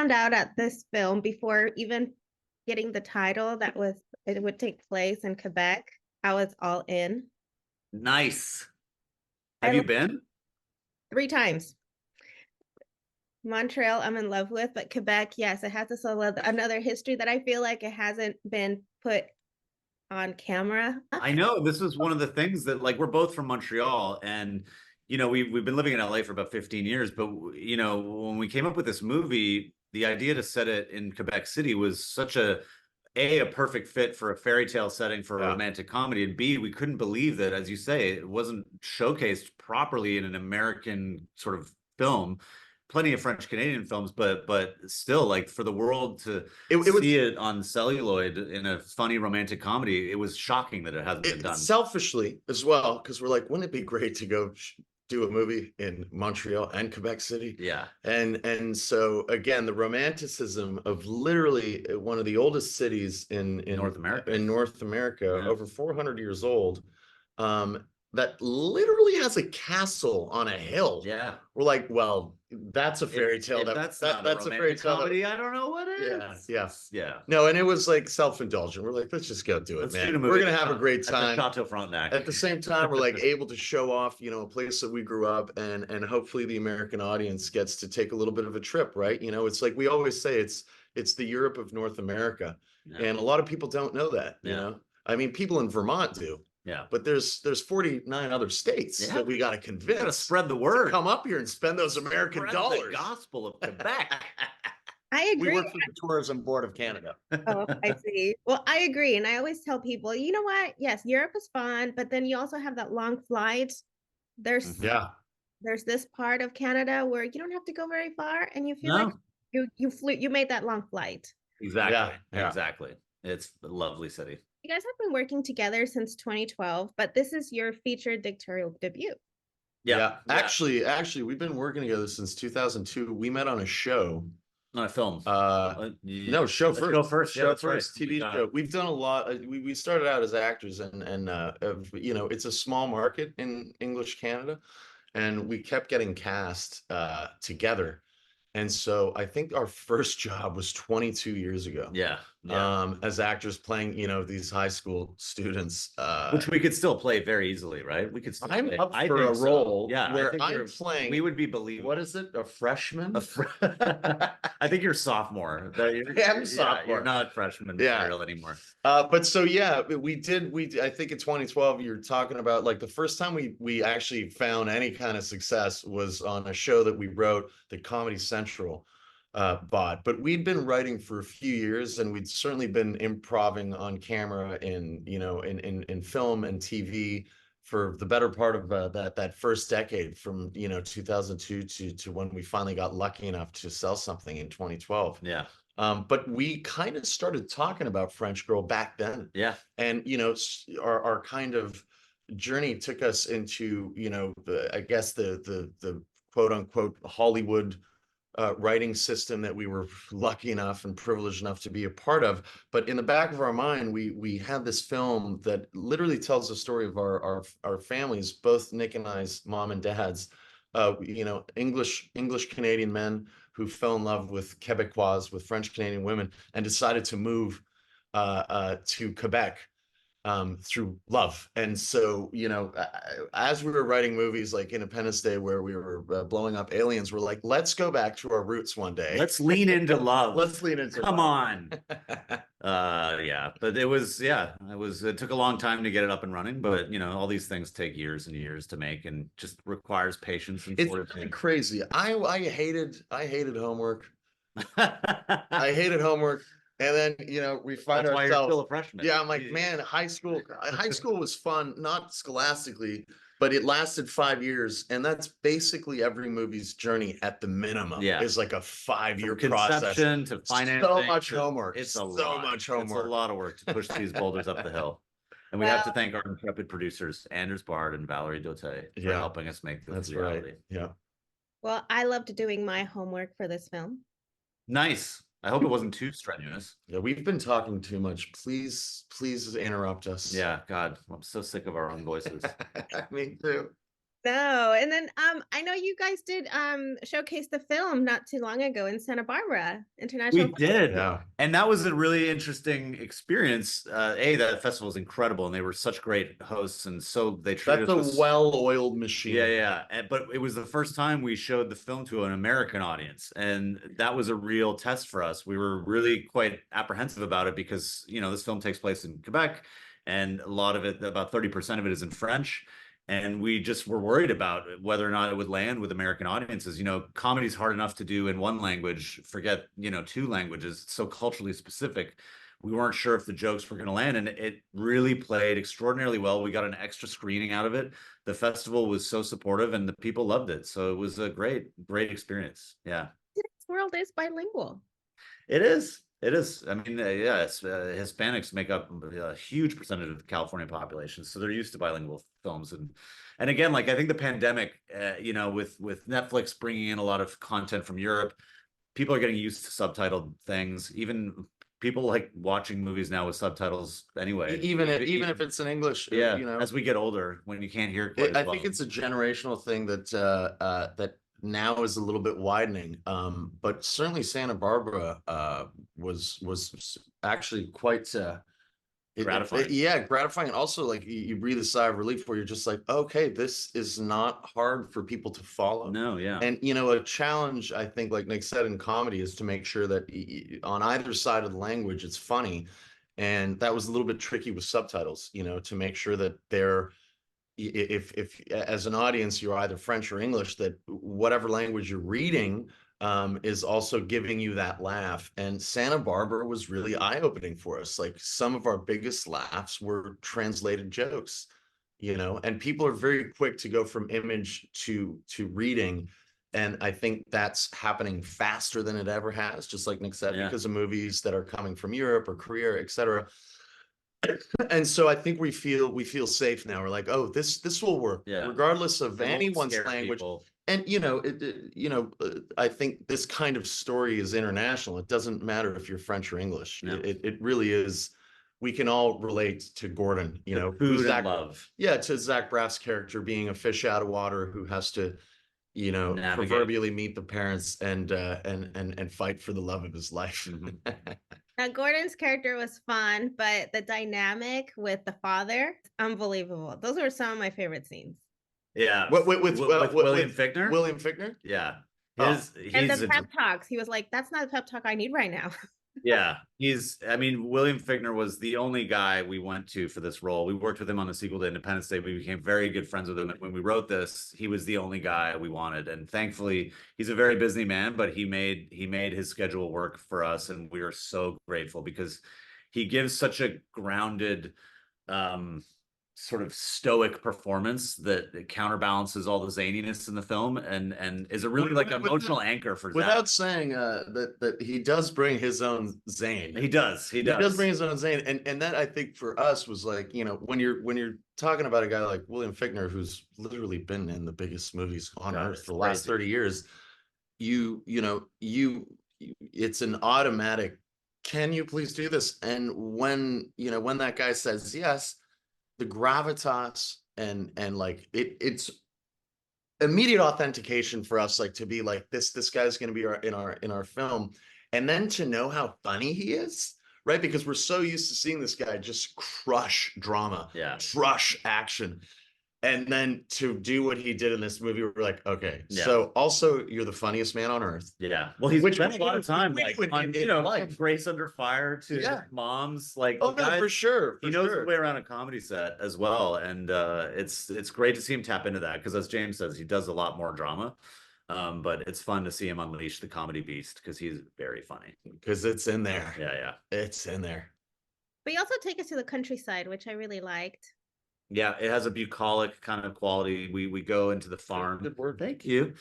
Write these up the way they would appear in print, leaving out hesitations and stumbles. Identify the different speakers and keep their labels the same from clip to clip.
Speaker 1: found out at this film before even getting the title that was it would take place in Quebec, I was all in.
Speaker 2: Nice.
Speaker 1: I
Speaker 2: Have you
Speaker 1: love
Speaker 2: been?
Speaker 1: 3 times. Montreal, I'm in love with, but Quebec, yes, it has this another history that I feel like it hasn't been put on camera.
Speaker 2: I know this was one of the things that like we're both from Montreal and we've been living in LA for about 15 years, but when we came up with this movie, the idea to set it in Quebec City was such a perfect fit for a fairy tale setting for a romantic comedy, and B, we couldn't believe that, as you say, it wasn't showcased properly in an American sort of film. Plenty of French Canadian films, but still, like for the world to see it on celluloid in a funny romantic comedy, it was shocking that it hasn't been done.
Speaker 3: Selfishly as well, because we're like, wouldn't it be great to go do a movie in Montreal and Quebec City?
Speaker 2: Yeah.
Speaker 3: And so again, the romanticism of literally one of the oldest cities in
Speaker 2: North America,
Speaker 3: yeah. Over 400 years old, that literally has a castle on a hill.
Speaker 2: Yeah.
Speaker 3: We're like, well, that's a fairy tale.
Speaker 2: That's a fairy tale comedy. I don't know what it is. Yeah.
Speaker 3: No, and it was like self-indulgent. We're like, let's just go do it, man. We're gonna have a great time.
Speaker 2: At the Château Frontenac.
Speaker 3: At the same time, we're like able to show off, a place that we grew up, and hopefully the American audience gets to take a little bit of a trip, right? It's like we always say, it's the Europe of North America, and a lot of people don't know that. I mean, people in Vermont do.
Speaker 2: Yeah,
Speaker 3: but there's 49 other states that we got to convince.
Speaker 2: Got to spread the word.
Speaker 3: Come up here and spend those American dollars.
Speaker 2: The gospel of Quebec.
Speaker 1: I agree.
Speaker 3: We work for the Tourism Board of Canada.
Speaker 1: Oh, I see. Well, I agree, and I always tell people, you know what? Yes, Europe is fun, but then you also have that long flight. There's this part of Canada where you don't have to go very far, and you feel like you made that long flight.
Speaker 2: Exactly. Yeah. Exactly. It's a lovely city.
Speaker 1: You guys have been working together since 2012, but this is your feature directorial debut.
Speaker 3: Yeah. Actually, we've been working together since 2002. We met on a show.
Speaker 2: Not a film.
Speaker 3: No, show first.
Speaker 2: Show first.
Speaker 3: Right. TV show. We've done a lot. We started out as actors, and it's a small market in English Canada, and we kept getting cast together. And so I think our first job was 22 years ago.
Speaker 2: Yeah.
Speaker 3: As actors playing, these high school students.
Speaker 2: Which we could still play very easily, right? We could still
Speaker 3: I'm up for a role where I'm playing.
Speaker 2: We would be believable.
Speaker 3: What is it? A freshman?
Speaker 2: I think you're sophomore.
Speaker 3: I'm sophomore.
Speaker 2: You're not freshman material anymore.
Speaker 3: But so, I think in 2012, you're talking about like the first time we actually found any kind of success was on a show that we wrote that Comedy Central bought. But we'd been writing for a few years, and we'd certainly been improvising on camera in film and TV for the better part of that first decade, from 2002 to when we finally got lucky enough to sell something in 2012.
Speaker 2: Yeah.
Speaker 3: But we kind of started talking about French Girl back then.
Speaker 2: Yeah.
Speaker 3: And our kind of journey took us into I guess the quote unquote Hollywood writing system that we were lucky enough and privileged enough to be a part of. But in the back of our mind, we had this film that literally tells the story of our families, both Nick and I's mom and dad's, English Canadian men who fell in love with Quebecois, with French Canadian women, and decided to move to Quebec through love. And so, as we were writing movies like Independence Day, where we were blowing up aliens, we're like, let's go back to our roots one day.
Speaker 2: Let's lean into love.
Speaker 3: Let's lean into
Speaker 2: Come on. But it took a long time to get it up and running, but all these things take years and years to make, and just requires patience and fortitude.
Speaker 3: It's really crazy. I hated homework. I hated homework. And then, we find
Speaker 2: ourselves. Why you're still a freshman.
Speaker 3: Yeah, I'm like, man, high school was fun, not scholastically, but it lasted 5 years. And that's basically every movie's journey at the minimum.
Speaker 2: Yeah.
Speaker 3: Is like a 5-year
Speaker 2: process. Conception to financing.
Speaker 3: So much homework.
Speaker 2: It's
Speaker 3: much homework.
Speaker 2: It's a lot of work to push these boulders up the hill. And we have to thank our intrepid producers, Anders Bard and Valerie Dote, for helping us make this reality.
Speaker 3: Right. Yeah.
Speaker 1: Well, I loved doing my homework for this film.
Speaker 2: Nice. I hope it wasn't too strenuous.
Speaker 3: Yeah, we've been talking too much. Please interrupt us.
Speaker 2: Yeah, God, I'm so sick of our own voices.
Speaker 3: Me too.
Speaker 1: No, and then I know you guys did showcase the film not too long ago in Santa Barbara
Speaker 2: We
Speaker 1: International.
Speaker 2: did.
Speaker 3: Yeah.
Speaker 2: And that was a really interesting experience. That festival was incredible and they were such great hosts. And so they treated
Speaker 3: That's
Speaker 2: us
Speaker 3: a
Speaker 2: with,
Speaker 3: well-oiled machine.
Speaker 2: yeah. But it was the first time we showed the film to an American audience. And that was a real test for us. We were really quite apprehensive about it because, this film takes place in Quebec and a lot of it, about 30% of it is in French. And we just were worried about whether or not it would land with American audiences. Comedy's hard enough to do in one language, forget, two languages. It's so culturally specific. We weren't sure if the jokes were going to land, and it really played extraordinarily well. We got an extra screening out of it. The festival was so supportive and the people loved it. So it was a great, great experience. Yeah.
Speaker 1: Today's world is bilingual.
Speaker 2: It is. It is. I mean, Hispanics make up a huge percentage of the California population, so they're used to bilingual films. And again, like I think the pandemic, with Netflix bringing in a lot of content from Europe, people are getting used to subtitled things. Even people like watching movies now with subtitles anyway.
Speaker 3: Even if it's in English,
Speaker 2: yeah. As we get older, when you can't hear quite
Speaker 3: I think it's a generational thing that that now is a little bit widening. But certainly Santa Barbara was actually quite
Speaker 2: gratifying.
Speaker 3: Gratifying. And also like you breathe a sigh of relief where you're just like, okay, this is not hard for people to follow.
Speaker 2: No, yeah.
Speaker 3: And a challenge, I think, like Nick said, in comedy is to make sure that on either side of the language it's funny. And that was a little bit tricky with subtitles, to make sure that they're, if as an audience you're either French or English, that whatever language you're reading is also giving you that laugh. And Santa Barbara was really eye-opening for us. Like some of our biggest laughs were translated jokes, and people are very quick to go from image to reading. And I think that's happening faster than it ever has, just like Nick said, because of movies that are coming from Europe or Korea, etc. And so I think we feel safe now. We're like, oh, this will work, regardless of anyone's language. People. And I think this kind of story is international. It doesn't matter if you're French or English. No. It really is. We can all relate to Gordon.
Speaker 2: Food and love.
Speaker 3: Yeah, to Zach Braff's character being a fish out of water who has to, navigate. Proverbially meet the parents and fight for the love of his life.
Speaker 2: Mm-hmm.
Speaker 1: Now, Gordon's character was fun, but the dynamic with the father, unbelievable. Those were some of my favorite scenes.
Speaker 2: Yeah.
Speaker 3: With
Speaker 2: William Fichtner?
Speaker 3: William Fichtner?
Speaker 2: Yeah.
Speaker 1: And the pep talks. He was like, that's not a pep talk I need right now.
Speaker 2: Yeah. William Fichtner was the only guy we went to for this role. We worked with him on the sequel to Independence Day. We became very good friends with him. And when we wrote this, he was the only guy we wanted. And thankfully, he's a very busy man, but he made his schedule work for us. And we are so grateful because he gives such a grounded, sort of stoic performance that counterbalances all the zaniness in the film and is a really emotional anchor for Zach.
Speaker 3: Without saying that he does bring his own zane.
Speaker 2: He does
Speaker 3: bring his own zane, and that I think for us was like, when you're talking about a guy like William Fichtner, who's literally been in the biggest movies on earth for the last 30 years, it's an automatic, can you please do this? And when that guy says yes, the gravitas and like it's immediate authentication for us, like to be like this guy's going to be in our film, and then to know how funny he is, right? Because we're so used to seeing this guy just crush drama, crush action. And then to do what he did in this movie, we're like, okay, so also you're the funniest man on earth.
Speaker 2: Yeah. Well, he's spent a lot of time like Grace Under Fire to Moms. Like,
Speaker 3: oh, no, for sure.
Speaker 2: He knows his way around a comedy set as well. And it's great to see him tap into that because as James says, he does a lot more drama. But it's fun to see him unleash the comedy beast because he's very funny.
Speaker 3: Because it's in there.
Speaker 2: Yeah.
Speaker 3: It's in there.
Speaker 1: But you also take us to the countryside, which I really liked.
Speaker 2: Yeah, it has a bucolic kind of quality. We go into the farm.
Speaker 3: Good word.
Speaker 2: Thank you.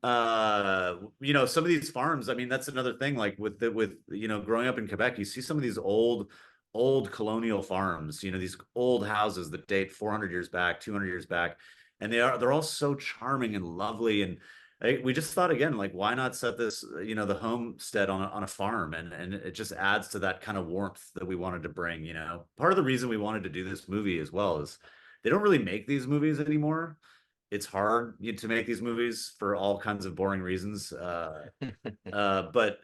Speaker 2: Some of these farms, that's another thing, like with growing up in Quebec, you see some of these old colonial farms, these old houses that date 400 years back, 200 years back, and they're all so charming and lovely. And we just thought, again, like, why not set this, the homestead on a farm, and it just adds to that kind of warmth that we wanted to bring. Part of the reason we wanted to do this movie as well is they don't really make these movies anymore. it's hard to make these movies for all kinds of boring reasons. But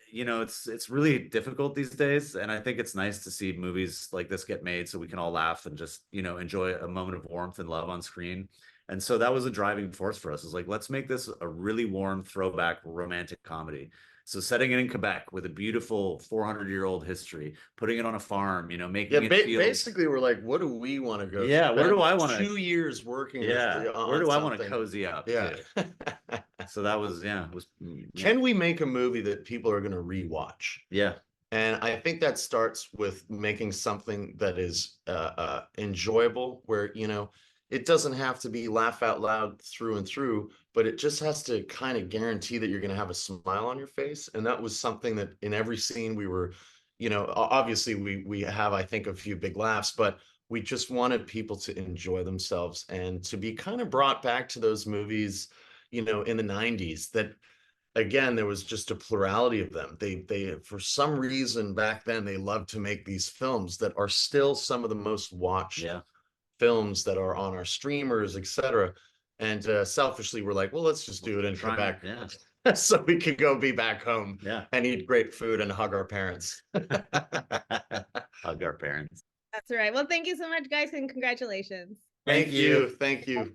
Speaker 2: you know, it's really difficult these days, and I think it's nice to see movies like this get made so we can all laugh and just, you know, enjoy a moment of warmth and love on screen. And so that was a driving force for us. Is like, let's make this a really warm throwback romantic comedy. So setting it in Quebec with a beautiful 400-year-old history, putting it on a farm, you know, making it feel
Speaker 3: basically we're like, what do we want to go
Speaker 2: Yeah, where do I want to
Speaker 3: 2 years working
Speaker 2: Yeah, where do I want to
Speaker 3: something?
Speaker 2: cozy up?
Speaker 3: Yeah.
Speaker 2: So that was, yeah, it was
Speaker 3: Can we make a movie that people are going to rewatch?
Speaker 2: Yeah.
Speaker 3: And I think that starts with making something that is enjoyable, where, you know, it doesn't have to be laugh out loud through and through, but it just has to kind of guarantee that you're going to have a smile on your face. And that was something that in every scene we were, you know, obviously we have, I think, a few big laughs, but we just wanted people to enjoy themselves and to be kind of brought back to those movies, you know, in the 90s that, again, there was just a plurality of them. They for some reason back then they loved to make these films that are still some of the most watched films that are on our streamers, etc. And selfishly, we're like, well, let's just do it in Quebec, so we could go be back home, and eat great food and hug our parents.
Speaker 2: Hug our parents.
Speaker 1: That's right. Well, thank you so much, guys, and congratulations.
Speaker 3: Thank you. Thank you.
Speaker 1: Okay.